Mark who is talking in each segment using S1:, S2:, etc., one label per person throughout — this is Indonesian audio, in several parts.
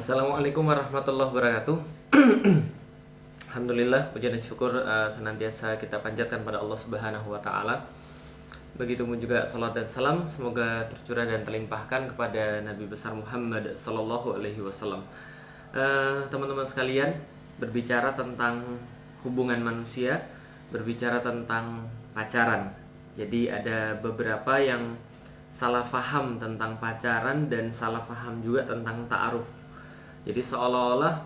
S1: Assalamualaikum warahmatullahi wabarakatuh. Alhamdulillah, puji dan syukur senantiasa kita panjatkan pada Allah Subhanahu wa taala. Begitupun juga salat dan salam semoga tercurah dan terlimpahkan kepada Nabi besar Muhammad sallallahu alaihi wasallam. Teman-teman sekalian, berbicara tentang hubungan manusia, berbicara tentang pacaran. Jadi ada beberapa yang salah faham tentang pacaran dan salah faham juga tentang ta'aruf. Jadi seolah-olah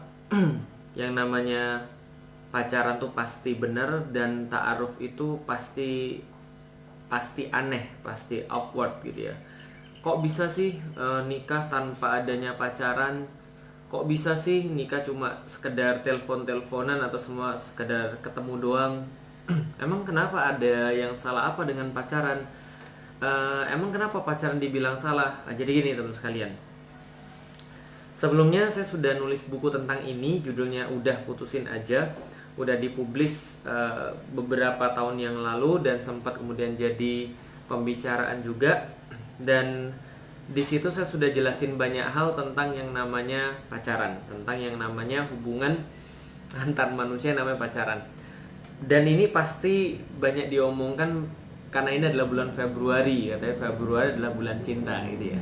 S1: yang namanya pacaran tuh pasti benar dan ta'aruf itu pasti aneh, pasti awkward gitu ya. Kok bisa sih nikah tanpa adanya pacaran? Kok bisa sih nikah cuma sekedar telepon-teleponan atau semua sekedar ketemu doang? Emang kenapa ada yang salah apa dengan pacaran? Emang kenapa pacaran dibilang salah? Jadi gini teman sekalian. Sebelumnya saya sudah nulis buku tentang ini, judulnya Udah Putusin Aja. Udah dipublis beberapa tahun yang lalu dan sempat kemudian jadi pembicaraan juga. Dan di situ saya sudah jelasin banyak hal tentang yang namanya pacaran, tentang yang namanya hubungan antar manusia yang namanya pacaran. Dan ini pasti banyak diomongkan karena ini adalah bulan Februari, katanya Februari adalah bulan cinta gitu ya.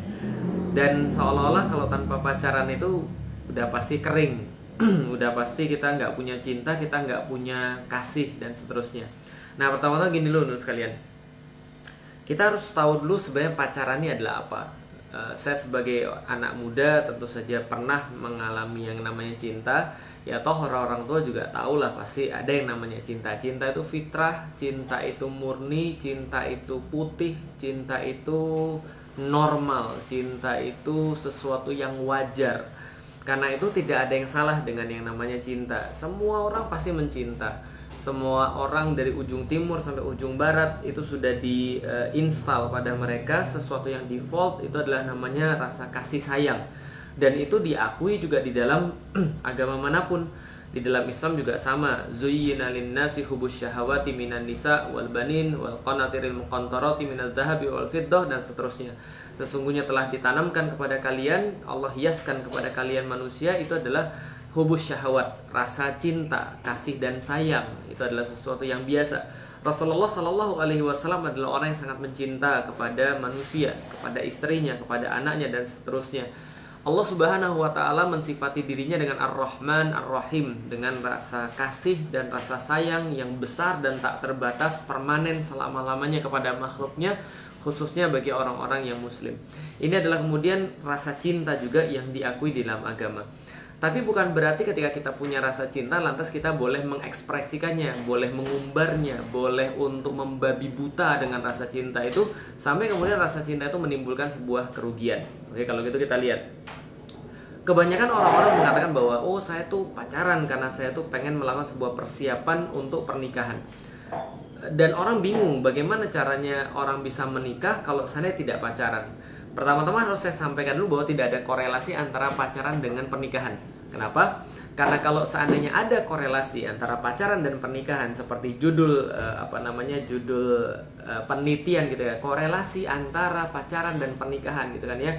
S1: Dan seolah-olah kalau tanpa pacaran itu udah pasti kering, udah pasti kita nggak punya cinta, kita nggak punya kasih dan seterusnya. Nah pertama-tama gini dulu sekalian, kita harus tahu dulu sebenarnya pacaran ini adalah apa. Saya sebagai anak muda tentu saja pernah mengalami yang namanya cinta. Ya toh orang-orang tua juga tahu lah, pasti ada yang namanya cinta. Cinta itu fitrah, cinta itu murni, cinta itu putih, cinta itu normal, cinta itu sesuatu yang wajar. Karena itu tidak ada yang salah dengan yang namanya cinta. Semua orang pasti mencinta. Semua orang dari ujung timur sampai ujung barat itu sudah diinstal pada mereka sesuatu yang default, itu adalah namanya rasa kasih sayang. Dan itu diakui juga di dalam agama manapun. Di dalam Islam juga sama. Zuyyina lin-nasi hubbus syahawati minan nisa wal banin wal qanatiril muqantarati minadz dzahabi wal fiddah dan seterusnya. Sesungguhnya telah ditanamkan kepada kalian, Allah hiaskan kepada kalian manusia itu adalah hubbus syahawat, rasa cinta, kasih dan sayang. Itu adalah sesuatu yang biasa. Rasulullah Shallallahu Alaihi Wasallam adalah orang yang sangat mencinta kepada manusia, kepada istrinya, kepada anaknya dan seterusnya. Allah Subhanahu wa taala mensifati dirinya dengan Ar-Rahman Ar-Rahim, dengan rasa kasih dan rasa sayang yang besar dan tak terbatas, permanen selama-lamanya kepada makhluknya, khususnya bagi orang-orang yang muslim. Ini adalah kemudian rasa cinta juga yang diakui di dalam agama. Tapi bukan berarti ketika kita punya rasa cinta lantas kita boleh mengekspresikannya, boleh mengumbarnya, boleh untuk membabi buta dengan rasa cinta itu sampai kemudian rasa cinta itu menimbulkan sebuah kerugian. Oke, kalau gitu kita lihat. Kebanyakan orang-orang mengatakan bahwa saya tuh pacaran karena saya tuh pengen melakukan sebuah persiapan untuk pernikahan. Dan orang bingung bagaimana caranya orang bisa menikah kalau saya tidak pacaran. Pertama-tama harus saya sampaikan dulu bahwa tidak ada korelasi antara pacaran dengan pernikahan. Kenapa? Karena kalau seandainya ada korelasi antara pacaran dan pernikahan seperti judul judul penelitian gitu ya, korelasi antara pacaran dan pernikahan gitu kan ya.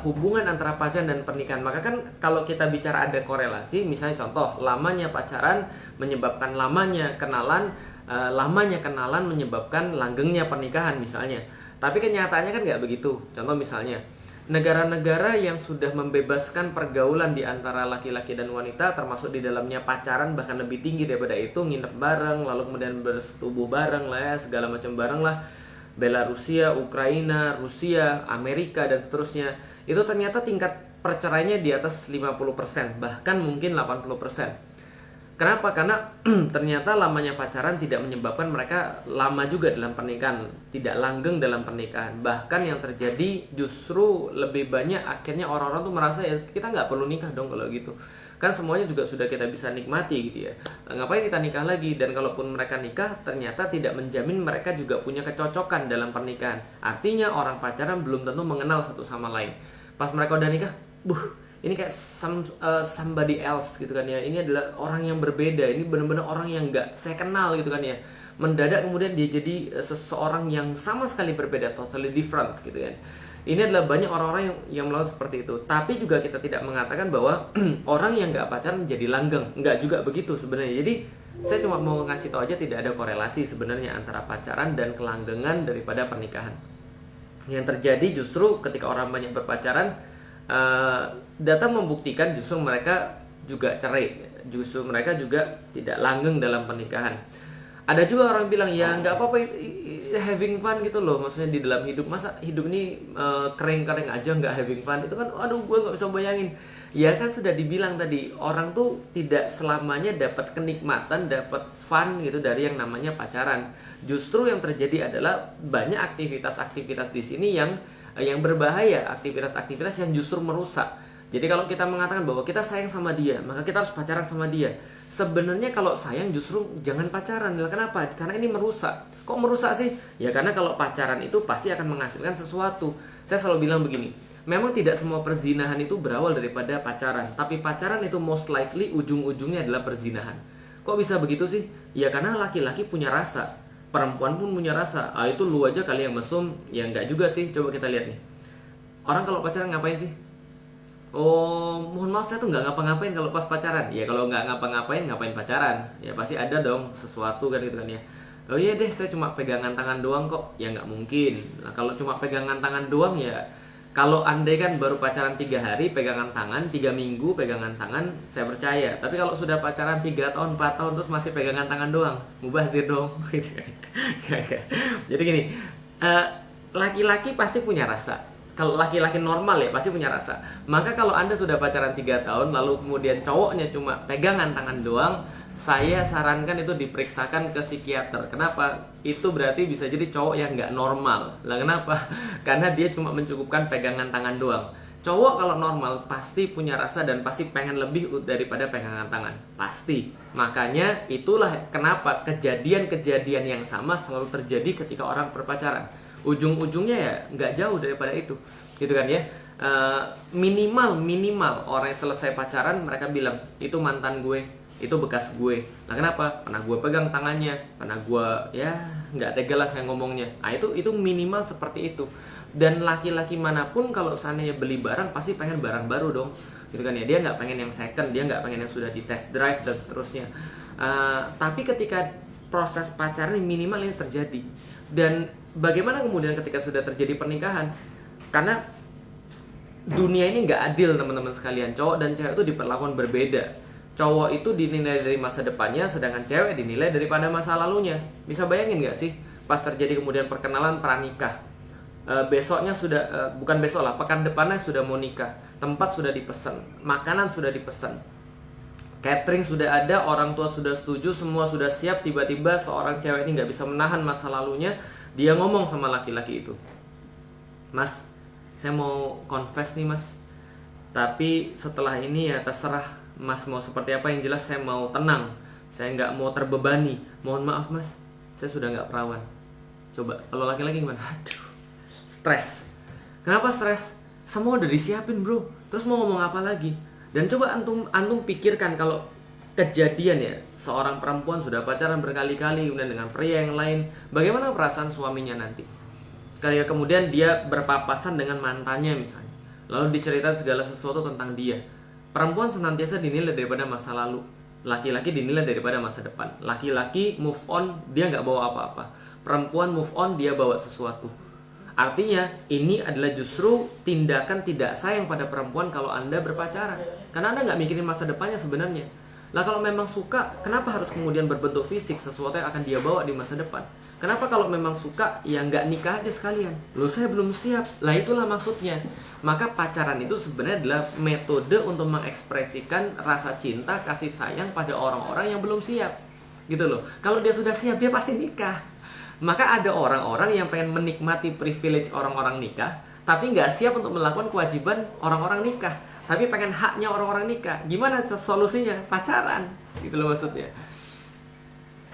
S1: Hubungan antara pacaran dan pernikahan, maka kan kalau kita bicara ada korelasi, misalnya contoh lamanya pacaran menyebabkan lamanya kenalan menyebabkan langgengnya pernikahan misalnya. Tapi kenyataannya kan nggak begitu. Contoh misalnya negara-negara yang sudah membebaskan pergaulan di antara laki-laki dan wanita, termasuk di dalamnya pacaran bahkan lebih tinggi daripada itu, nginep bareng lalu kemudian bersetubuh bareng lah ya, segala macam bareng lah, Belarusia, Ukraina, Rusia, Amerika dan seterusnya, itu ternyata tingkat perceraiannya di atas 50%, bahkan mungkin 80%. Kenapa? Karena ternyata lamanya pacaran tidak menyebabkan mereka lama juga dalam pernikahan, tidak langgeng dalam pernikahan. Bahkan yang terjadi justru lebih banyak akhirnya orang-orang tuh merasa ya kita nggak perlu nikah dong kalau gitu. Kan semuanya juga sudah kita bisa nikmati gitu ya. Ngapain kita nikah lagi? Dan kalaupun mereka nikah ternyata tidak menjamin mereka juga punya kecocokan dalam pernikahan. Artinya orang pacaran belum tentu mengenal satu sama lain. Pas mereka udah nikah, ini kayak somebody else gitu kan ya. Ini adalah orang yang berbeda. Ini benar-benar orang yang nggak saya kenal gitu kan ya. Mendadak kemudian dia jadi seseorang yang sama sekali berbeda, totally different gitu kan. Ini adalah banyak orang-orang yang melakukan seperti itu. Tapi juga kita tidak mengatakan bahwa orang yang nggak pacaran menjadi langgeng. Nggak juga begitu sebenarnya. Jadi saya cuma mau ngasih tahu aja tidak ada korelasi sebenarnya antara pacaran dan kelanggengan daripada pernikahan. Yang terjadi justru ketika orang banyak berpacaran, data membuktikan justru mereka juga cerai. Justru mereka juga tidak langgeng dalam pernikahan. Ada juga orang bilang ya nggak apa-apa, having fun gitu loh, maksudnya di dalam hidup, masa hidup ini kering-kering aja nggak having fun, itu kan aduh gue nggak bisa bayangin. Ya kan sudah dibilang tadi, orang tuh tidak selamanya dapat kenikmatan, dapat fun gitu dari yang namanya pacaran. Justru yang terjadi adalah banyak aktivitas-aktivitas di sini yang berbahaya, aktivitas-aktivitas yang justru merusak. Jadi kalau kita mengatakan bahwa kita sayang sama dia, maka kita harus pacaran sama dia. Sebenarnya kalau sayang justru jangan pacaran. Kenapa? Karena ini merusak. Kok merusak sih? Ya karena kalau pacaran itu pasti akan menghasilkan sesuatu. Saya selalu bilang begini, memang tidak semua perzinahan itu berawal daripada pacaran, tapi pacaran itu most likely ujung-ujungnya adalah perzinahan. Kok bisa begitu sih? Ya karena laki-laki punya rasa, perempuan pun punya rasa. Itu lu aja kali yang mesum. Ya enggak juga sih. Coba kita lihat nih, orang kalau pacaran ngapain sih? Oh, mohon maaf, saya tuh nggak ngapa-ngapain kalau pas pacaran. Ya kalau nggak ngapa-ngapain, ngapain pacaran? Ya pasti ada dong sesuatu kan gitu kan ya. Oh iya deh, saya cuma pegangan tangan doang kok. Ya nggak mungkin. Nah, kalau cuma pegangan tangan doang ya, kalau andai kan baru pacaran 3 hari pegangan tangan, 3 minggu pegangan tangan, saya percaya. Tapi kalau sudah pacaran 3 tahun, 4 tahun terus masih pegangan tangan doang, mubazir dong. Jadi gini, laki-laki pasti punya rasa. Kalau laki-laki normal ya pasti punya rasa. Maka kalau Anda sudah pacaran 3 tahun lalu kemudian cowoknya cuma pegangan tangan doang, saya sarankan itu diperiksakan ke psikiater. Kenapa? Itu berarti bisa jadi cowok yang nggak normal. Lah kenapa? Karena dia cuma mencukupkan pegangan tangan doang. Cowok kalau normal pasti punya rasa dan pasti pengen lebih daripada pegangan tangan. Pasti. Makanya itulah kenapa kejadian-kejadian yang sama selalu terjadi ketika orang berpacaran. Ujung-ujungnya ya nggak jauh daripada itu, gitu kan ya. Minimal orang yang selesai pacaran mereka bilang itu mantan gue, itu bekas gue. Nah kenapa? Pernah gue pegang tangannya, pernah gue ya nggak tega lah saya ngomongnya. Nah itu minimal seperti itu. Dan laki-laki manapun kalau seandainya beli barang pasti pengen barang baru dong, gitu kan ya. Dia nggak pengen yang second, dia nggak pengen yang sudah di test drive dan seterusnya. Tapi ketika proses pacaran minimal ini terjadi. Dan bagaimana kemudian ketika sudah terjadi pernikahan? Karena dunia ini nggak adil teman-teman sekalian. Cowok dan cewek itu diperlakukan berbeda. Cowok itu dinilai dari masa depannya, sedangkan cewek dinilai daripada masa lalunya. Bisa bayangin nggak sih? Pas terjadi kemudian perkenalan pranikah, besoknya sudah, bukan besok lah, pekan depannya sudah mau nikah, tempat sudah dipesan, makanan sudah dipesan, catering sudah ada, orang tua sudah setuju, semua sudah siap. Tiba-tiba seorang cewek ini nggak bisa menahan masa lalunya. Dia ngomong sama laki-laki itu, "Mas, saya mau confess nih mas, tapi setelah ini ya terserah mas mau seperti apa, yang jelas saya mau tenang, saya nggak mau terbebani. Mohon maaf mas, saya sudah nggak perawan." Coba kalau laki-laki gimana? Aduh, stres. Kenapa stres? Semua udah disiapin bro, terus mau ngomong apa lagi? Dan coba antum pikirkan kalau kejadian ya, seorang perempuan sudah pacaran berkali-kali kemudian dengan pria yang lain, bagaimana perasaan suaminya nanti? Kayak kemudian dia berpapasan dengan mantannya misalnya, lalu diceritakan segala sesuatu tentang dia. Perempuan senantiasa dinilai daripada masa lalu, laki-laki dinilai daripada masa depan. Laki-laki move on, dia nggak bawa apa-apa. Perempuan move on, dia bawa sesuatu. Artinya ini adalah justru tindakan tidak sayang pada perempuan kalau Anda berpacaran, karena Anda nggak mikirin masa depannya sebenarnya. Lah kalau memang suka, kenapa harus kemudian berbentuk fisik sesuatu yang akan dia bawa di masa depan? Kenapa kalau memang suka, ya nggak nikah aja sekalian? Loh saya belum siap. Lah itulah maksudnya. Maka pacaran itu sebenarnya adalah metode untuk mengekspresikan rasa cinta, kasih sayang pada orang-orang yang belum siap. Gitu loh. Kalau dia sudah siap, dia pasti nikah. Maka ada orang-orang yang pengen menikmati privilege orang-orang nikah, tapi nggak siap untuk melakukan kewajiban orang-orang nikah, tapi pengen haknya orang-orang nikah. Gimana solusinya? Pacaran, gitu loh maksudnya.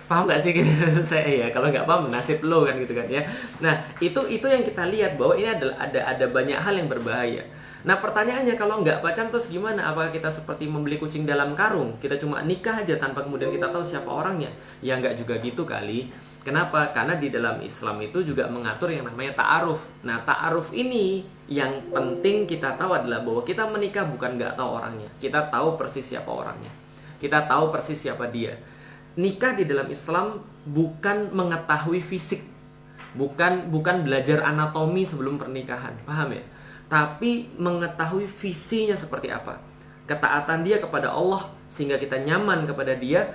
S1: Paham nggak sih saya ya? Kalau nggak paham nasib lo kan gitu kan ya. Nah itu yang kita lihat bahwa ini adalah ada banyak hal yang berbahaya. Nah pertanyaannya, kalau nggak pacaran terus gimana? Apakah kita seperti membeli kucing dalam karung? Kita cuma nikah aja tanpa kemudian kita tahu siapa orangnya? Ya nggak juga gitu kali. Kenapa? Karena di dalam Islam itu juga mengatur yang namanya ta'aruf. Nah, ta'aruf ini yang penting kita tahu adalah bahwa kita menikah bukan nggak tahu orangnya. Kita tahu persis siapa orangnya. Kita tahu persis siapa dia. Nikah di dalam Islam bukan mengetahui fisik. Bukan belajar anatomi sebelum pernikahan. Paham ya? Tapi mengetahui visinya seperti apa. Ketaatan dia kepada Allah sehingga kita nyaman kepada dia.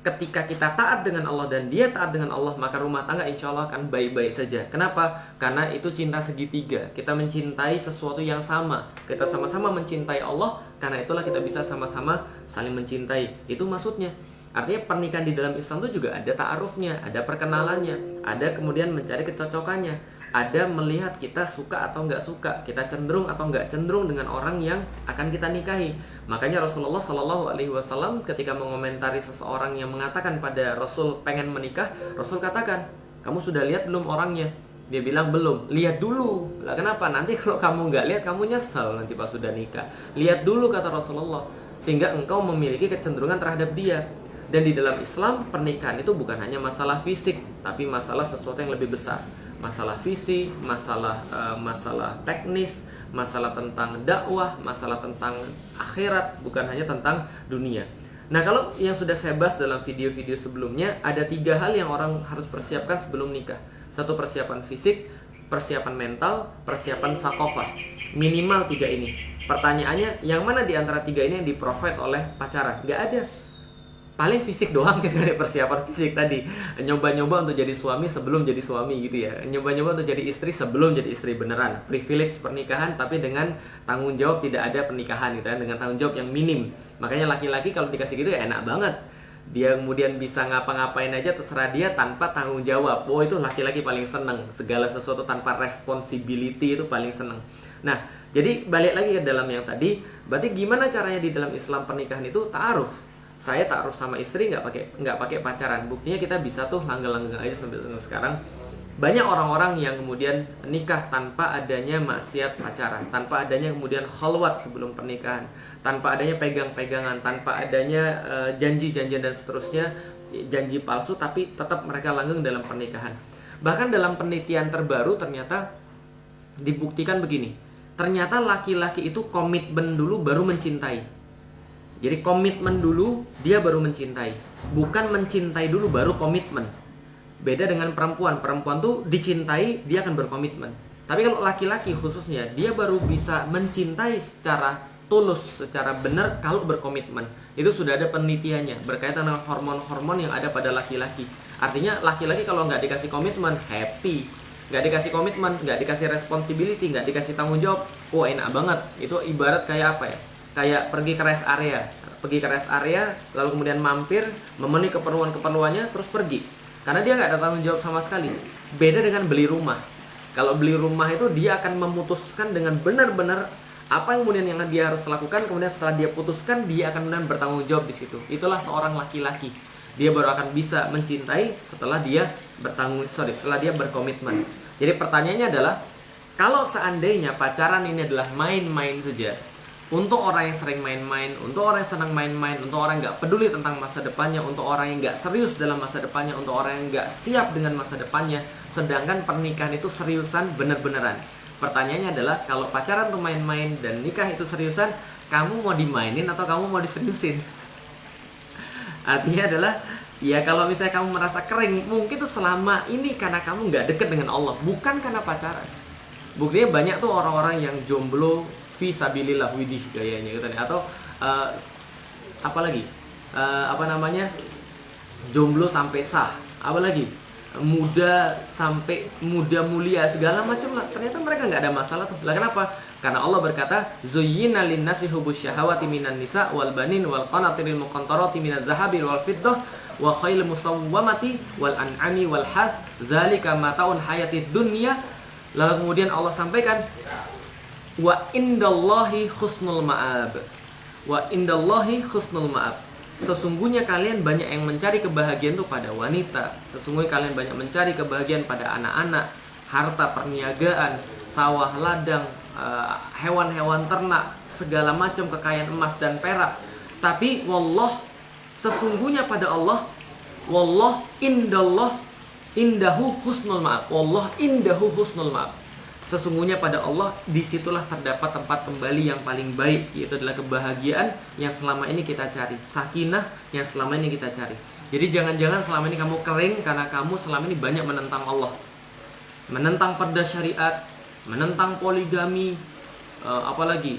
S1: Ketika kita taat dengan Allah dan dia taat dengan Allah, maka rumah tangga insya Allah akan baik-baik saja. Kenapa? Karena itu cinta segitiga. Kita mencintai sesuatu yang sama. Kita sama-sama mencintai Allah. Karena itulah kita bisa sama-sama saling mencintai. Itu maksudnya. Artinya pernikahan di dalam Islam itu juga ada ta'arufnya, ada perkenalannya, ada kemudian mencari kecocokannya, ada melihat kita suka atau nggak suka, kita cenderung atau nggak cenderung dengan orang yang akan kita nikahi. Makanya Rasulullah Shallallahu Alaihi Wasallam ketika mengomentari seseorang yang mengatakan pada Rasul pengen menikah, Rasul katakan, kamu sudah lihat belum orangnya? Dia bilang belum. Lihat dulu. Lah kenapa? Nanti kalau kamu nggak lihat, kamu nyesel nanti pas sudah nikah. Lihat dulu kata Rasulullah, sehingga engkau memiliki kecenderungan terhadap dia. Dan di dalam Islam pernikahan itu bukan hanya masalah fisik, tapi masalah sesuatu yang lebih besar. Masalah visi, masalah teknis, masalah tentang dakwah, masalah tentang akhirat, bukan hanya tentang dunia. Nah, kalau yang sudah saya bahas dalam video-video sebelumnya, ada 3 hal yang orang harus persiapkan sebelum nikah. 1, persiapan fisik, persiapan mental, persiapan sakofah. Minimal 3 ini. Pertanyaannya, yang mana di antara 3 ini yang di-provide oleh pacaran? Nggak ada. Paling fisik doang gitu, ada persiapan fisik tadi. Nyoba-nyoba untuk jadi suami sebelum jadi suami gitu ya. Nyoba-nyoba untuk jadi istri sebelum jadi istri beneran. Privilege pernikahan tapi dengan tanggung jawab tidak ada pernikahan gitu ya, dengan tanggung jawab yang minim. Makanya laki-laki kalau dikasih gitu ya enak banget. Dia kemudian bisa ngapa-ngapain aja terserah dia tanpa tanggung jawab. Oh, itu laki-laki paling seneng. Segala sesuatu tanpa responsibility itu paling seneng. Nah, jadi balik lagi ke dalam yang tadi. Berarti gimana caranya di dalam Islam pernikahan itu ta'aruf. Saya taruh sama istri nggak pakai pacaran. Buktinya kita bisa tuh langgeng-langgeng aja sampai sekarang. Banyak orang-orang yang kemudian nikah tanpa adanya maksiat pacaran, tanpa adanya kemudian khalwat sebelum pernikahan, tanpa adanya pegang-pegangan, tanpa adanya janji-janjian dan seterusnya, janji palsu, tapi tetap mereka langgeng dalam pernikahan. Bahkan dalam penelitian terbaru ternyata dibuktikan begini. Ternyata laki-laki itu komitmen dulu baru mencintai. Jadi komitmen dulu dia baru mencintai. Bukan mencintai dulu baru komitmen. Beda dengan perempuan. Perempuan tuh dicintai dia akan berkomitmen. Tapi kalau laki-laki khususnya dia baru bisa mencintai secara tulus, secara benar kalau berkomitmen. Itu sudah ada penelitiannya berkaitan dengan hormon-hormon yang ada pada laki-laki. Artinya laki-laki kalau nggak dikasih komitmen happy, nggak dikasih komitmen, nggak dikasih responsibility, nggak dikasih tanggung jawab, wah enak banget. Itu ibarat kayak apa ya? Kayak pergi ke rest area, lalu kemudian mampir, memenuhi keperluannya, terus pergi. Karena dia nggak ada tanggung jawab sama sekali. Beda dengan beli rumah. Kalau beli rumah itu dia akan memutuskan dengan benar-benar apa yang kemudian yang dia harus lakukan. Kemudian setelah dia putuskan, dia akan kemudian bertanggung jawab di situ. Itulah seorang laki-laki. Dia baru akan bisa mencintai setelah dia setelah dia berkomitmen. Jadi pertanyaannya adalah, kalau seandainya pacaran ini adalah main-main saja, untuk orang yang sering main-main, untuk orang yang senang main-main, untuk orang yang nggak peduli tentang masa depannya, untuk orang yang nggak serius dalam masa depannya, untuk orang yang nggak siap dengan masa depannya, sedangkan pernikahan itu seriusan bener-beneran. Pertanyaannya adalah, kalau pacaran tuh main-main dan nikah itu seriusan, kamu mau dimainin atau kamu mau diseriusin? Artinya adalah, ya kalau misalnya kamu merasa kering, mungkin tuh selama ini karena kamu nggak deket dengan Allah, bukan karena pacaran. Buktinya banyak tuh orang-orang yang jomblo fisabilillah widih gayanya gitu nih, atau jomblo sampai sah, apalagi muda sampai muda mulia segala macam lah. Ternyata mereka nggak ada masalah tuh. Lah kenapa? Karena Allah berkata, zuyyina linnasi hubbus syahawati minan nisa wal banin wal qanatiril muqantarati minadz zahabi wal fiddah wa khailil musawwamati wal an'ami wal hath dzalika mataun hayatid dunya. Lalu kemudian Allah sampaikan, wa indallahi husnul ma'ab. Wa indallahi husnul ma'ab. Sesungguhnya kalian banyak yang mencari kebahagiaan itu pada wanita. Sesungguhnya kalian banyak mencari kebahagiaan pada anak-anak, harta perniagaan, sawah ladang, hewan-hewan ternak, segala macam kekayaan emas dan perak. Tapi wallah, sesungguhnya pada Allah, wallah indallah Indahu husnul ma'ab. Allah indahu husnul ma'ab. Sesungguhnya pada Allah disitulah terdapat tempat kembali yang paling baik, yaitu adalah kebahagiaan yang selama ini kita cari, sakinah yang selama ini kita cari. Jadi jangan-jangan selama ini kamu kering karena kamu selama ini banyak menentang Allah, menentang perda syariat, menentang poligami, apalagi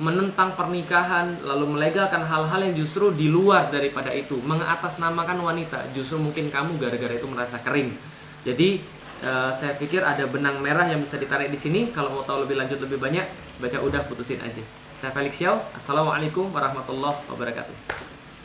S1: menentang pernikahan, lalu melegalkan hal-hal yang justru di luar daripada itu, mengatasnamakan wanita. Justru mungkin kamu gara-gara itu merasa kering. Jadi saya pikir ada benang merah yang bisa ditarik di sini. Kalau mau tahu lebih lanjut lebih banyak, baca Udah Putusin aja. Saya Felix Xiao. Assalamualaikum warahmatullahi wabarakatuh.